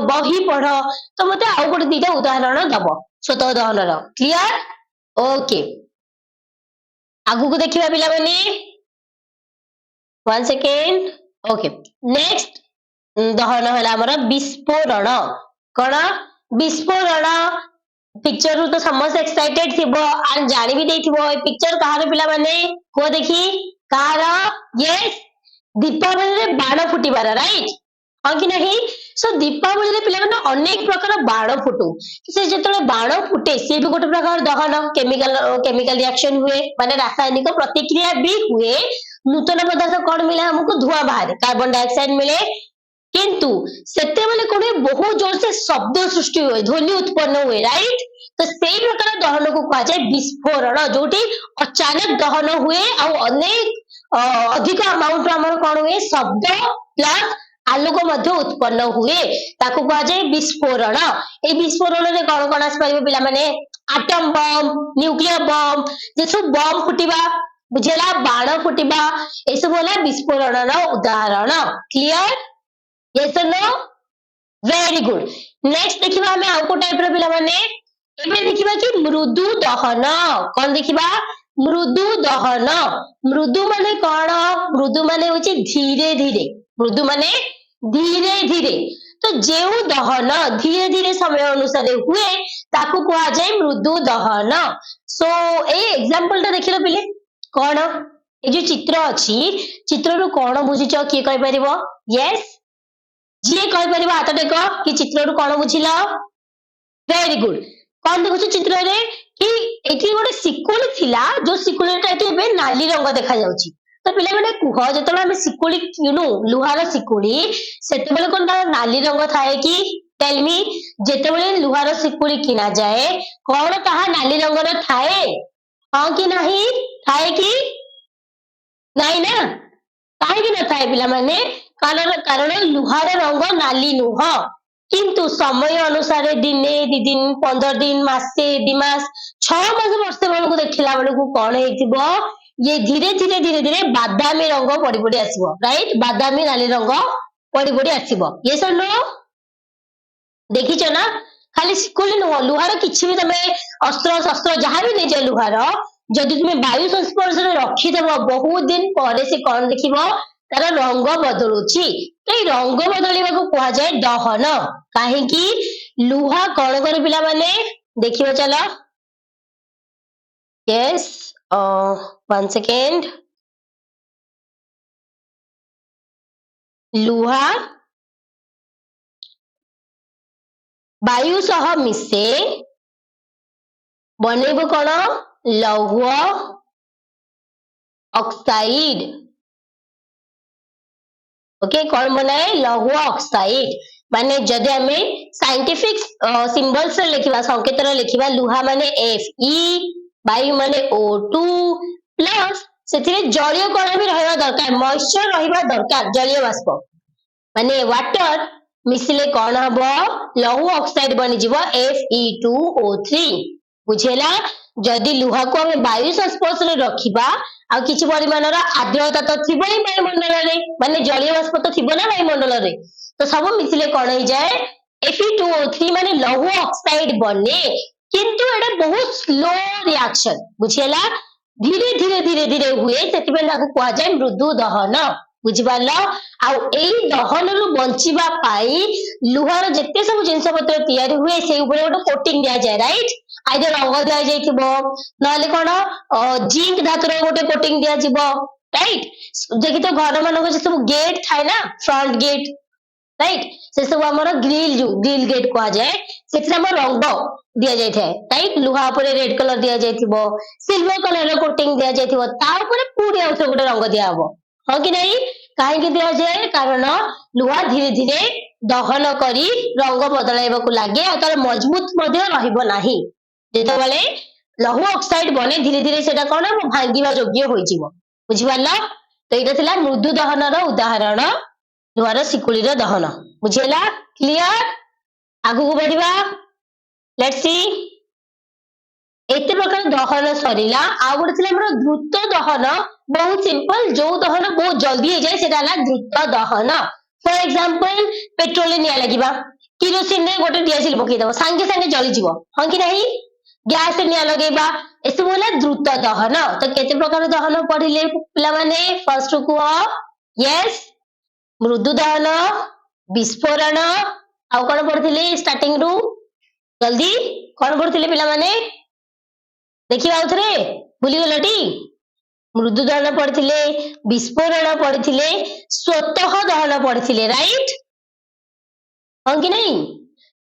बही पढ़ तो मते आ गोटे दीटा उदाहरण दबो स्वतः दहन रो क्लियर ओके आगु को देखिबा पिला माने 1 सेकंड ओके नेक्स्ट दहन हला हमर विस्फोरण कोन विस्फोरण पिक्चर रू तो समस्त एक्साइटेड थिबो आ जानि भी देथिबो ए पिक्चर कहार पिला माने को देखी कहार यस दीपावली रे बाण फुटीबार राइट हां कि नहीं सो दीपावली रे पिला माने अनेक प्रकार बाण फुटू से जेतले बाण फुटे से भी गोटे प्रकार दहन केमिकल रिएक्शन हुए माने रासायनिक प्रतिक्रिया भी हुए नूतन पदार्थ कोन मिले हमको धुआं बाहर कार्बन डाइऑक्साइड मिले किंतु सेते वाले कोने बहुत जोर से शब्द सृष्टि हुए ध्वनि उत्पन्न हुए राइट तो सेई प्रकार दहन को कहा जाए विस्फोरण जोटी अचानक दहन हुए और अनेक अधिक अमाउंट हमर कोन हुए शब्द प्लस आलोक मध्य उत्पन्न हुए ताको कहा जाए विस्फोरण ए विस्फोरण रे कोन कोन आस पाइबे पिला माने एटम बम न्यूक्लियर बम जे सब बम फुटिबा बुझेला बाण फुटिबा ए सब होला विस्फोरण रो उदाहरण clear yes or know very good next देखिबा हमें आउ को टाइप रो पिला माने एबे देखिबा कि मृदु दहन कौन देखिबा मृदु दहन मृदु माने कौन मृदु माने होची धीरे धीरे मृदु माने धीरे धीरे तो जेउ दहन धीरे धीरे समय अनुसार हुए ताकू कहा जाए मृदु दहन सो ए एग्जांपल ता देखिलो पिले कौन ए जो चित्र अछि चित्र रो कौन बुझिचो की कहि परिबो यस जी कहि परिबो हाथ टेक कि चित्र रो कौन बुझिलो वेरी गुड कौन देखुछ चित्र रे कि एठी गोटे सिकुली थिला जो सिकुलीटा एठी बे नाली रंग देखा जाउची तो पिले माने कुह जेतला हम सिकुली किनु लुहार सिकुली सेतेबेले कोन ता नाली रंग थाए कि टेल मी जेतेबेले लुहार सिकुली किना जाए कौन ताहा नाली रंग र थाए हां कि नाही थाए कि नाही ना काहे कि न थाए पिला माने कारण लुहार रंग नाली नुह किंतु समय अनुसार दिने दी दिन 15 दिन मासे दिमास 6 मास वर्ष बेलू देखला बेलू कौन हेतिबो ये धीरे धीरे धीरे धीरे बादामी रंग पड़ी पड़ी आसीबो राइट बादामी नाली रंग पड़ी पड़ी आसीबो ये सर नो देखिଛ ना खाली सिकुली नुह लुहार किछि भी तमे अस्त्र शस्त्र जहां भी नहीं जाए लुहार जदि तुम वायु संस्पर्श रखिदेव बहुत दिन पर से कौन देखिबो तार रंग बदलुची ए रंग बदलिबा को कहा जाए दहन काहे कि लुहा कौन करे पिला माने देखिबो चलो यस 1 सेकेंड लुहा वायु सह मिसे बनेबो कौन लौह ऑक्साइड ओके कौन बनाए लौह ऑक्साइड माने जदि हमें साइंटिफिक सिंबल्स लिखिबा संकेत लिखिबा लुहा माने Fe वायु माने O2 प्लस सेथिरे जलीय कण भी रहबा दरकार मॉइस्चर रहबा दरकार जलीय बाष्प माने वाटर मिसिले कौन हबो लौह ऑक्साइड बनी जीवो Fe2O3 बुझेला जदि लुहा को हमें वायु संस्पर्श रे रखिबा आ किछि परिमाणर आर्द्रता तो थिबो ही वायुमंडल रे माने जलीय बाष्प तो थिबो ना वायुमंडल रे तो सब मिसिले कौन हो जाए Fe2O3 माने लौह ऑक्साइड बने किंतु एटा बहुत स्लो रिएक्शन बुझेला धीरे धीरे धीरे धीरे हुए सेतिबे ताको कहा जाए मृदु दहन बुझिबाल आउ एई दहन रु बंचिबा पाई लुहार जेते सब जिंस पत्र तयारी हुए से ऊपर गोटे कोटिंग दिया जाए राइट आइदर रंग दिया जाइथिबो नले कोन जिंक धातुर गोटे कोटिंग दिया जिवो राइट देखि तो घर मानको जे सब गेट थाए ना फ्रंट गेट राइट से सब हमर ग्रिल गेट कहा जाए सेति हमर रंग दिया जाय थाए राइट लुहा ऊपर रेड कलर दिया जाइथिबो सिल्वर कलर रो कोटिंग दिया जाइथिबो ता ऊपर पूरी औसो गोटे रंग दिया हबो हां कि नहीं काहे कि दिया जाए कारण लुहा धीरे धीरे दहन करी रंग बदलाइबा को लागे आ तार मजबूत मध्ये रहिबो नाही जेते बेले लौह ऑक्साइड बने धीरे धीरे सेटा कोन भांगीबा योग्य होई जिवो बुझिबाला तो एटा थिला मृदु दहन रो उदाहरण लुहार सिकुली रो दहन बुझेला क्लियर आगु को बढ़िबा लेट्स सी एते प्रकार दहन सरीला आ गोटे थिला हमर द्रुत दहन बहुत सिंपल जो दहन बहुत जल्दी हो जाए सेटा ला द्रुत दहन फॉर एग्जांपल पेट्रोल निया लागिबा किरोसिन रे गोटे दियासिल पकई दबो संगे संगे जली जीवो हां कि नहीं गैस निया लगेबा एसे बोला द्रुत दहन तो केते प्रकार दहन पढ़िले पिला माने फर्स्ट को यस मृदु दहन विस्फोरण आ कोन पढ़थिले स्टार्टिंग रु जल्दी कोन पढ़थिले पिला माने देखिबा आउथरे भूली गलटी मृदु दहन पढ़थिले विस्फोरण पढ़थिले स्वतः दहन पढ़थिले राइट हां कि नहीं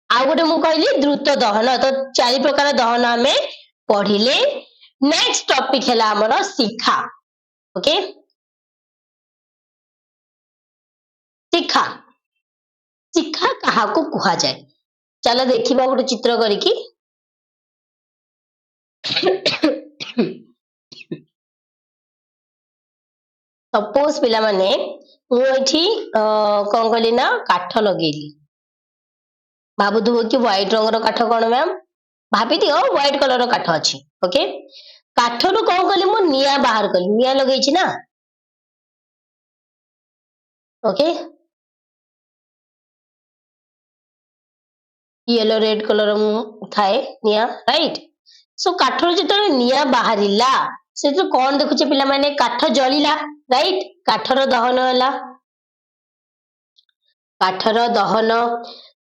आ गोटे मु कहली द्रुत दहन तो 4 प्रकार दहन हमें पढ़िले नेक्स्ट टॉपिक हैला हमर शिखा ओके शिखा शिखा कहा को कहा जाए चलो देखिबा गोटे चित्र करिकी सपोज पिला माने मु एठी कोन कहली ना काठ लगेली भाबुथुबो कि व्हाइट रंग रो काठ कोन मैम भाबी दियो व्हाइट कलर रो काठ अछि ओके काठ रो कोन कहली मु निया बाहर कली निया लगेई छी ना ओके येलो रेड कलर थाए निया राइट सो काठर जो निया बाहरिला से कौन देखुचे पिला माने काठ जलिला राइट काठर दहन होला काठर दहन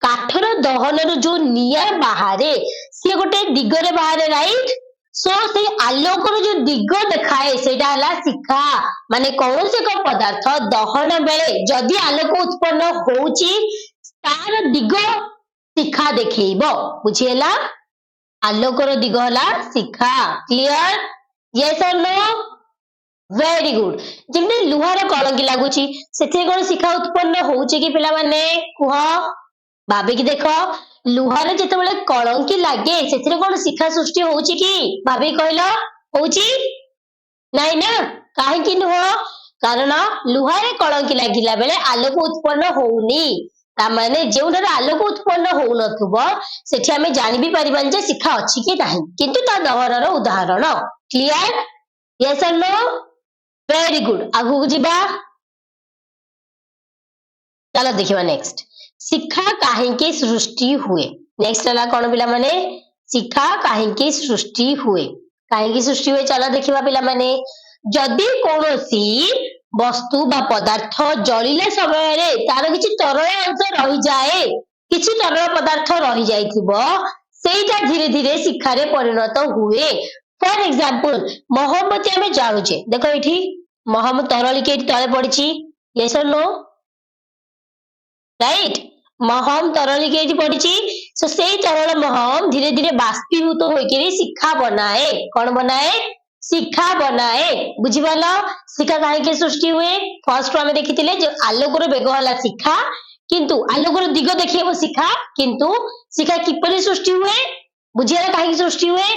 काठर दहन जो निया बाहरे सी गोटे दिगरे बाहरे राइट सो से आलोकर जो दिग देखाए सेटा हला शिखा माने कौन से को पदार्थ दहन बेले जदि आलोक उत्पन्न होउची तार दिग शिखा देखैबो बुझिएला आलोकर दिग हला शिखा clear yes or know very good जेमते लुहार कलंकी लागुची सेथे कोन शिखा उत्पन्न होउची कि पिला माने कुह भाबे कि देखो लुहार जेते बेले कलंकी लागे सेथिरे कोन शिखा सृष्टि होउची कि भाबे कहलो होउची नाइ ना काहे कि नुह कारण लुहारे कलंकी लागिला बेले आलोक उत्पन्न होउनी ता माने जेउठारे आलोक उत्पन्न होउ नथुबो सेठी आमे जानि भी परिबान जे शिखा अछि कि नाही किंतु ता दहरर उदाहरण clear yes or know very good आगु जिबा चलो देखिबा नेक्स्ट शिखा काहेकि सृष्टि हुए नेक्स्ट हला कोन पिला माने शिखा काहेकि सृष्टि हुए चलो देखिबा पिला माने जदि कोनोसी वस्तु बा पदार्थ जलिले समय रे तार किछि तरल अंश रहि जाए किछि तरल पदार्थ रहि जाइथिबो सेटा धीरे धीरे शिखा रे परिणत हुए फॉर एग्जांपल मोहब्बती हमें जानुचे देखो एठी महम तरल के तळे पड़िछि yes or no right Meham तरल के पड़िछि सो सेई तरल महम धीरे धीरे बाष्पीभूत होइके शिखा बनाए कौन बनाए शिखा बनाए बुझिबाला शिखा काहे सृष्टि हुए फर्स्ट आमे देखिथिले जो आलोकर बेग हला शिखा किंतु आलोकर दिग देखिबो शिखा किंतु शिखा किपरि सृष्टि हुए बुझियाला काहे सृष्टि हुए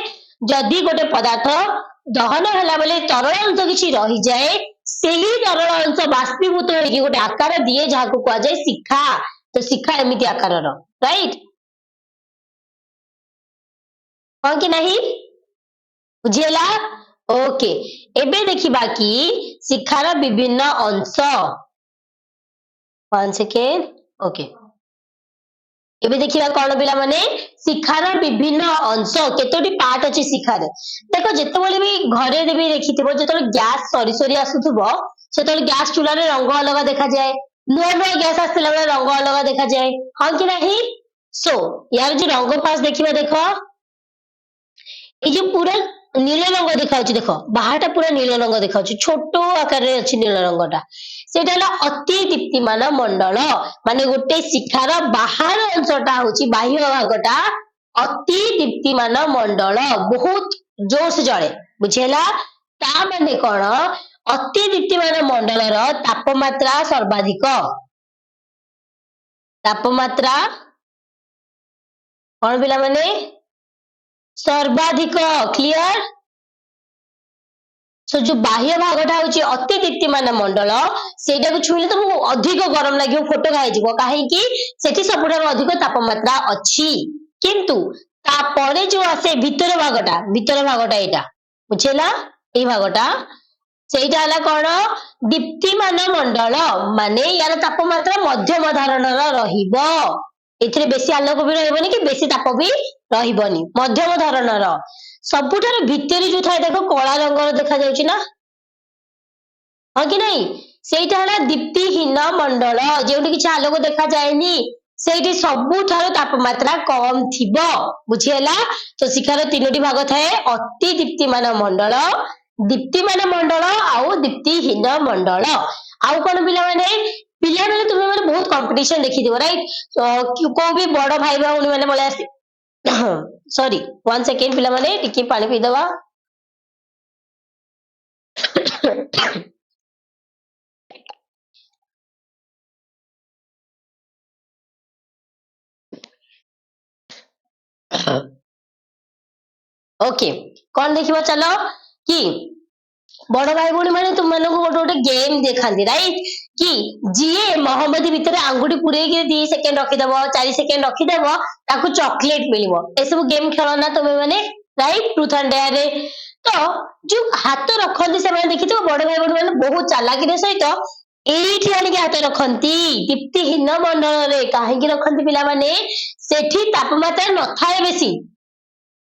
जदि गोटे पदार्थ दहन होला बेले तरल अंश किछि रहि जाए सेही तरल अंश बाष्पीभूत होइके गोटे आकार दिए जाहाको कुआ जाए शिखा तो शिखा एमिति आकारर राइट कौन कि नहीं बुझिएला ओके एबे देखिबा कि शिखार विभिन्न अंश 1 सेकेंड ओके एबे देखिबा कोन पिला माने शिखार विभिन्न अंश केतोटी पार्ट अछि शिखार देखो जेतेबेले भी घरे देबी देखिथिबो जेतेबेले गैस सरी सरी आसुथबो सेतेबेले गैस चूल्हा रे रंग अलग देखा जाए नुआ नुआ गैस आसला बेले रंग अलग देखा जाए हां कि नहीं सो यार जो रंग पास देखिबा देखो ए जो पूरा नील रंग देखाउछि देखो बाहरटा पूरा नील रंग देखाउछि छोटो आकार रे अछि नील रंगटा सेटा हला अति दीप्तिमान मंडल माने गोटे शिखार बाहर अंशटा होछि बाह्य भागटा अति दीप्तिमान मंडल बहुत जोर से जळे बुझिला ता माने कोन अति दीप्तिमान मंडलर तापमात्रा सर्वाधिक तापमात्रा कोन बिला माने सर्वाधिक क्लियर सो जो बाह्य भागटा होची अति दीप्तिमान मंडल सेटा को छुइले तो अधिक गरम लागियो फोटो खाइ जिवो काहे कि सेठी सबुठार अधिक तापमात्रा अछि किंतु ता परे जो आसे भीतर भागटा एटा बुझिला ए भागटा सेटा हला कोन दीप्तिमान मंडल माने यार तापमात्रा मध्यम धारणर रहिबो एथिरे बेसी आलोक भी रहबनी कि बेसी ताप भी रहबनी मध्यम धारणर सबुठार भितरी जो थाए देखो कला रंगर देखा जाउची ना हां कि नहीं सेटा हला दीप्तिहीन मंडल जेउठी कि आलोक देखा जाएनी सेठी सबुठार तापमात्रा कम थिबो बुझिएला तो शिखार तीनोटी भाग थाए अति दीप्तिमान मंडल आउ दीप्तिहीन मंडल आउ कोन पिला माने तुम माने बहुत कंपटीशन देखि दिबो राइट को भी बड़ भाई भाउनी माने बोले आसी सॉरी 1 सेकेंड पिला माने टिके पानी पी दवा ओके कौन देखिबा चलो कि बड़ भाई भौणी माने तुम मानक गोटे गोटे गेम देखांती राइट कि जीए मोहम्मदी भितर आंगुठी पुरे के 2 सेकेंड रखिदेव 4 सेकेंड रखिदेव ताकू चॉकलेट मिलिबो ए सब गेम खेलो ना तुम माने राइट ट्रूथ एंड डेयर रे तो जो हाथ रखंती से माने देखितो बड़ भाई भौणी माने बहुत चालाकी रे सहित एठी आनी के हाथ रखंती दीप्तिहीन मंडल रे काहे कि रखंती पिला माने सेठी तापमात्रा नथाए बेसी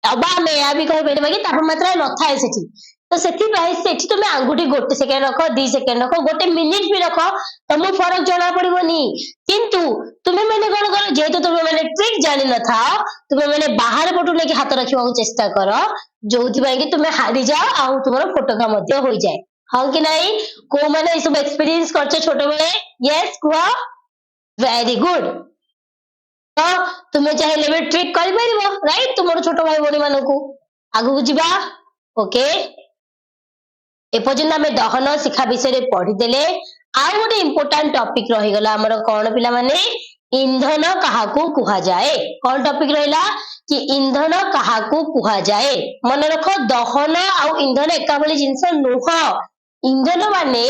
अबा आम या भी कहीपर कि तापमात्रा नथाए सेठी तो सेठी तुम आंगुठी गोटे सेकेंड रख 2 सेकेंड रख गोटे मिनिट भी रख तुमको फरक जना पड़ोनी किंतु तुम्हें मैंने कौन कर जेहेतु तुम्हें मैंने ट्रिक जानी न था तुम्हें मैंने बाहर पटू लेकिन हाथ रखा चेष्टा कर जो कि तुम्हें हारी जाओ आउ तुम फोटका हो जाए हाँ कि नहीं को मैंने सब एक्सपीरियंस कर छोट बेले यस कह वेरी गुड तो तुम्हें चाहिए भी ट्रिक कर राइट तुम छोट भाई भौणी मानक आगू जावा ओके एपर्यंत आम दहन शिखा विषय पढ़ीदे आउ गोटे इम्पोर्टाट टॉपिक रहीगला आमर कौन पिला माने इंधन काहाकू कुहा जाए कौन टॉपिक रहिला कि इंधन काहाकू कुहा जाए मन रख दहन आउ इंधन एका भली जिनस नुह इंधन माने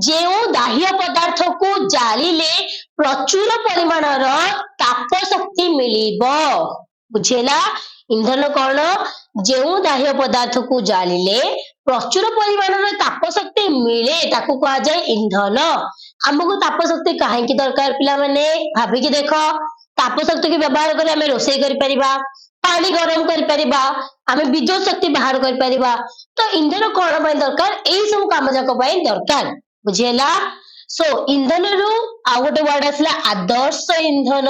जो दाह्य पदार्थ को जालिले प्रचुर परिमाणर ताप शक्ति मिलिबो बुझेला इंधन कौन जो दाह्य पदार्थ को जालिले प्रचुर परिमाणर ताप शक्ति मिले ताकू कहा जाए इंधन आमको ताप शक्ति कहीं दरकार पिला माने भाविकी देख ताप शक्ति के व्यवहार कर आम रोषे कर पानी गरम कर आम विद्युत शक्ति बाहर कर तो इंधन कौन दरकार यही सब कम जाक दरकार बुझेला सो इंधन रु आउ गोटे वर्ड आसला आदर्श इंधन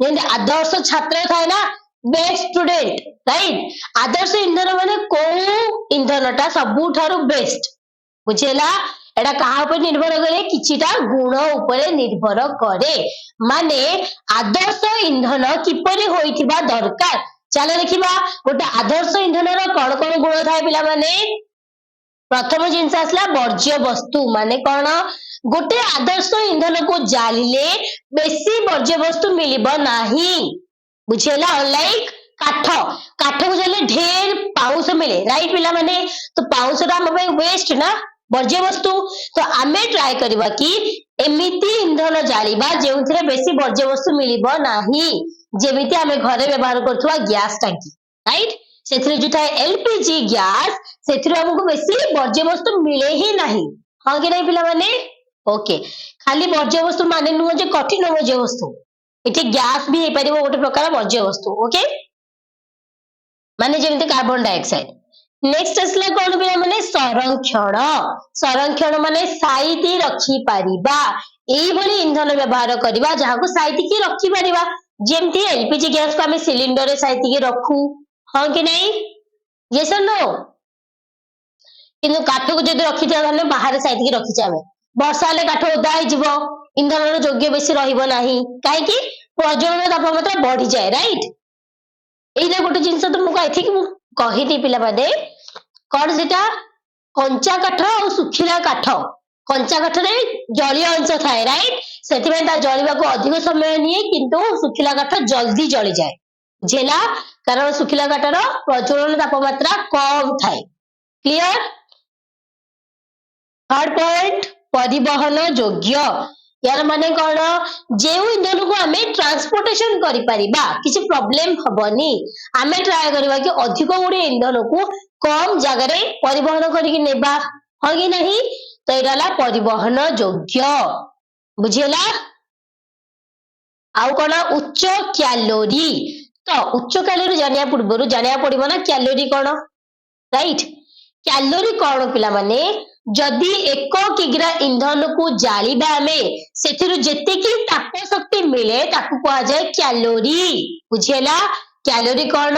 जमी आदर्श छात्र थाए ना बेस्ट स्टूडेंट राइट आदर्श इंधन माने को इंधनटा सबुठारु बेस्ट बुझेला एटा कहा ऊपर निर्भर करे किछिटा गुण ऊपर निर्भर करे माने आदर्श इंधन किपरि होइथिबा दरकार चलो देखिबा गोटे आदर्श इंधन रो कोन कोन गुण थाए पिला माने प्रथम जिनस आसला वर्ज्य वस्तु माने कौन गोटे आदर्श इंधन को जालिले बेसी वर्ज्य वस्तु मिलिबो नाही बुझेला अनलाइक काठ काठ को जले ढेर पाउस मिले राइट पिला माने तो पाउस आम वेस्ट ना वर्ज्य वस्तु तो आमे ट्राई करबा कि एमिति इंधन जालिबा जेउथिरे बेसी वर्ज्य वस्तु मिलिबो नाही जेमिति आमे घरे व्यवहार करथुवा गैस टांकी राइट सेथिरे जो थाए एलपीजी गैस सेथिरे हमको बेसी वर्ज्य वस्तु मिले ही नाही हां कि नहीं पिला माने ओके खाली वर्ज्य वस्तु माने नुह जे कठिन वर्ज्य वस्तु इथे गैस भी हेपार गोटे प्रकार वर्ज्य वस्तु ओके माने जेमती कार्बन डाइऑक्साइड नेक्स्ट आसला कौन पिला माने संरक्षण संरक्षण माने साइती रखी पारिबा एई भली इंधन व्यवहार करिबा जहाको साइती की रखी पारिबा जेमती एलपीजी गैस को हमें सिलिंडर रे साइती की रखू हां कि नहीं यस और नो किंतु काठ को जदि रखि थाने बाहर साइती की रखि जावे वर्षा हेले काठ ओदा हो जिवो इंधन योग्य बेसी रहिबो नाही काहे कि प्रज्वलन तापमात्रा बढ़ी जाए राइट एइला गोटे जिंस तुमको आई थिंक कही पिला माने कौन सेटा कंचा काठ और सुखिला काठ कंचा काठ रे जलीय अंश थाए राइट सेति जलिबा को अधिक समय निये किंतु सुखिला काठ जल्दी जली जाए बुझेला कारण सुखिला काठर प्रज्वलन तापमात्रा कम थाए क्लियर थर्ड पॉइंट परिवहन योग्य यार माने कौन जो इंधन को आम ट्रांसपोर्टेशन किसी प्रॉब्लम हबनी आम ट्राए करवा कि अधिक गुड़े इंधन को कम जगह परिवहन करके नेबा हाँ कि नहीं तो यहाँ परिवहन योग्य बुझेला आउ कौन उच्च कैलोरी तो उच्च कैलोरी जानिया पूर्व जानिया पड़ो ना कैलोरी कौन राइट कैलोरी कौन पिला माने जदि 1 किग्रा इंधन को जालिबा आमे सेथिरु जेतिकी ताप शक्ति मिले ताकू कहा जाए कैलोरी बुझेला कैलोरी कौन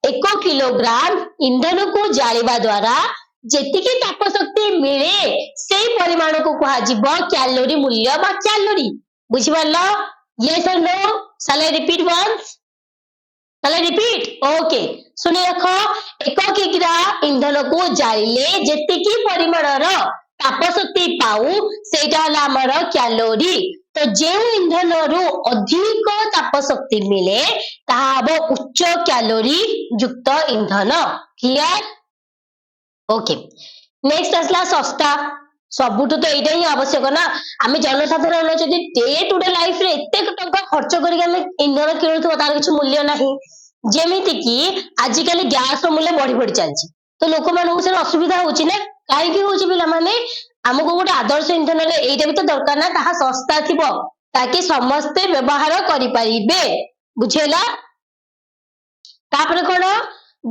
1 किलोग्राम इंधन को जालिबा द्वारा जेतिकी ताप शक्ति मिले से परिमाण को कहा जिवो कैलोरी मूल्य बा कैलोरी बुझिबल्ला yes or no shall I repeat once चलो रिपीट ओके सुने रख 1 किग्रा इंधन को जालिले जेतिकी परिमाणर ताप शक्ति पाऊ सेटा हला हमर कैलोरी तो जे इंधन रु अधिक ताप शक्ति मिले ताहा हबो उच्च कैलोरी युक्त इंधन क्लियर ओके नेक्स्ट आसला सस्ता सबुठ तो एटा ही आवश्यक ना आम जनसाधारण जदि डे टू डे लाइफ रे एते टंका खर्च करके आम इंधन किणुथबो तार किछ मूल्य नाही जेमिति कि आजिकल गैस मूल्य बढ़ी बढ़ी चलछि तो लोक मानक से असुविधा होछि ना काहे कि होछि पिला माने हमको गोटे आदर्श इंधन रे एटा भी तो दरकार ना ताहा सस्ता थिबो ताकि समस्ते व्यवहार करि परिबे बुझेला तापर कोन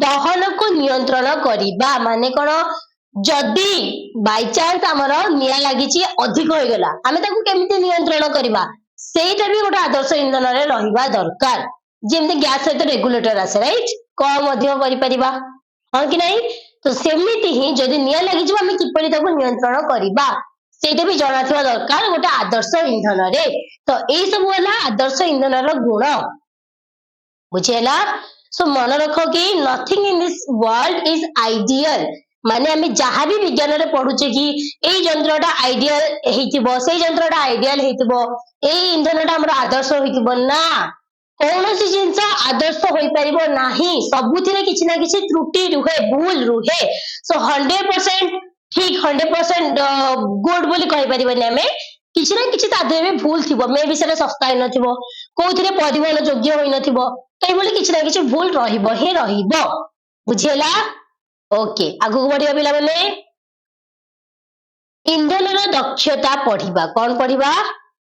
दहन को नियंत्रण करिबा माने कोन जदि बाय चांस हमर निया लागिची अधिक होई गेला हमें ताकू केमिति नियंत्रण करिबा सेटा भी गोटे आदर्श इंधन रे रहिबा दरकार जेमते गैस सहित रेगुलेटर आसे राइट कम अधिक करि परिबा हां कि नहीं तो सेमिति ही जदि निया लागिची हमें किपरि ताकू नियंत्रण करिबा सेटा भी जଣା थिबा दरकार गोटे आदर्श इंधन रे तो ए सब वाला आदर्श इंधन रो गुण बुझेला सो मन रखो कि nothing in this world is ideal माने आमे जहाँ भी विज्ञान रे पढुचे कि ए यंत्रटा आइडियल हेतिबो से यंत्रटा आइडियल हेतिबो ए इंधनटा हमर आदर्श होइतिबो ना कौनसी जिंस आदर्श होई परिबो नाही सबुथिरे किछि ना किछि त्रुटि रुहे भूल रुहे सो 100% ठीक 100% गुड बोली कहि परिबो आमे किछि ना किछि तादे में भूल थिबो मे विषय सस्ता होई नथिबो कोथिरे परिवहन योग्य होई नथिबो तो बोले किछि ना किछि भूल रहिबो हे रहिबो बुझेला ओके आगु बढ़िया पिला माने इंधन दक्षता पढ़िबा कौन पढ़िबा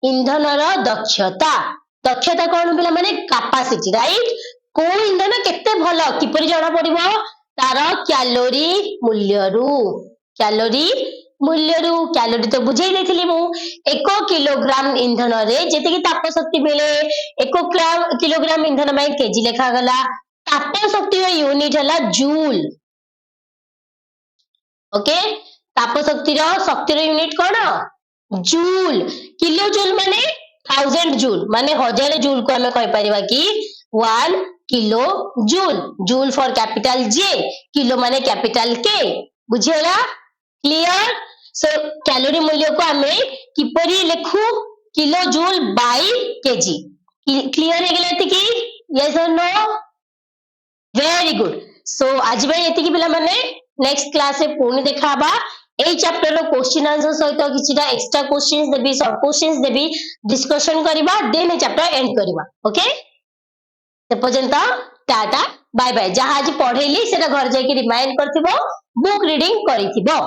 इंधन दक्षता दक्षता कौन पिला माने कैपेसिटी राइट को इंधन केते भलो किपरि जणा पड़िबो तार कैलोरी कैलोरी तो बुझाई देथिली मु 1 किलोग्राम इंधन रे जेते कि ताप शक्ति मिले 1 किलोग्राम इंधन में केजी लेखा गला ताप शक्ति यूनिट हला जूल ओके ताप शक्तिर यूनिट कौन जूल किलो जूल माने 1000 जूल माने 1000 जूल को हमें कहि परिबा कि 1 kilo joule for capital J kilo माने कैपिटल के बुझेला क्लियर सो कैलोरी मूल्य को हमें किपरि लेखु kilo joule by KG clear हे गेला कि yes or know very good so आज भाई एति कि पिला माने नेक्स्ट क्लास रे पुणी देखाबा ए चैप्टर रो क्वेश्चन आंसर सहित किछिटा एक्स्ट्रा क्वेश्चंस देबी शॉर्ट क्वेश्चंस देबी डिस्कशन करबा देन ए चैप्टर एंड करबा ओके ते पर्यंत टाटा बाय बाय जहां आज पढैली सेटा घर जाई कि रिमाइंड करथिबो बुक रीडिंग करिथिबो।